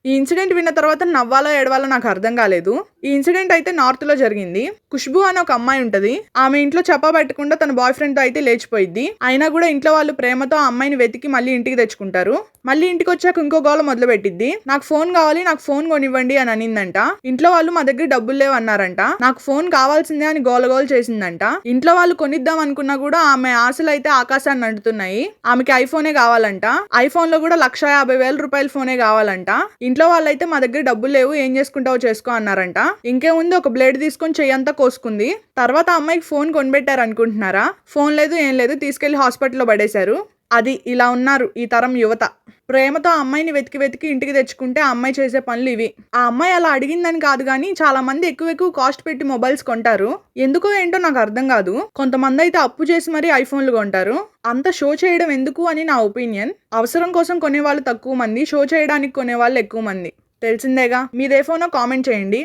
ఈ ఇన్సిడెంట్ విన్న తర్వాత నవ్వాలో ఏడవాలో నాకు అర్థం కాలేదు. ఈ ఇన్సిడెంట్ అయితే నార్త్‌లో జరిగింది. ఖుష్బూ అని ఒక అమ్మాయి ఉంటది. ఆమె ఇంట్లో చెప్పబెట్టకుండా తన బాయ్ ఫ్రెండ్‌తో అయితే లేచిపోయిద్ది. అయినా కూడా ఇంట్లో వాళ్ళు ప్రేమతో ఆ అమ్మాయిని వెతికి మళ్ళీ ఇంటికి తెచ్చుకుంటారు. మళ్ళీ ఇంటికొచ్చాక ఇంకో గోల మొదలుపెట్టిద్ది. నాకు ఫోన్ కావాలి, నాకు ఫోన్ కొనివ్వండి అని అనిందంట. ఇంట్లో వాళ్ళు మా దగ్గర డబ్బులు లేవు అన్నారంట. నాకు ఫోన్ కావాల్సిందే అని గోల చేసిందంట. ఇంట్లో వాళ్ళు కొనిద్దాం అనుకున్నా కూడా ఆమె ఆశలు అయితే ఆకాశాన్ని అంటుతున్నాయి. ఆమెకి ఐఫోనే కావాలంట. ఐఫోన్ లో కూడా 1,50,000 రూపాయల ఫోనే కావాలంట. ఇంట్లో వాళ్ళైతే మా దగ్గర డబ్బులు లేవు, ఏం చేసుకుంటావో చేసుకో అన్నారంట. ఇంకేముంది, ఒక బ్లేడ్ తీసుకొని చెయ్యంతా కోసుకుంది. తర్వాత అమ్మాయికి ఫోన్ కొనిపెట్టారు అనుకుంటున్నారా? ఫోన్ లేదు, ఏం లేదు, తీసుకెళ్లి హాస్పిటల్లో పడేశారు. అది ఇలా ఉన్నారు ఈ తరం యువత. ప్రేమతో ఆ అమ్మాయిని వెతికి ఇంటికి తెచ్చుకుంటే ఆ అమ్మాయి చేసే పనులు ఇవి. ఆ అమ్మాయి అలా అడిగిందని కాదు కానీ చాలా మంది ఎక్కువ కాస్ట్ పెట్టి మొబైల్స్ కొంటారు. ఎందుకో ఏంటో నాకు అర్థం కాదు. కొంతమంది అయితే అప్పు చేసి మరీ ఐఫోన్లు కొంటారు. అంత షో చేయడం ఎందుకు అని నా ఒపీనియన్. అవసరం కోసం కొనేవాళ్ళు తక్కువ మంది, షో చేయడానికి కొనేవాళ్ళు ఎక్కువ మంది. తెలిసిందేగా. మీదే ఫోనో కామెంట్ చేయండి.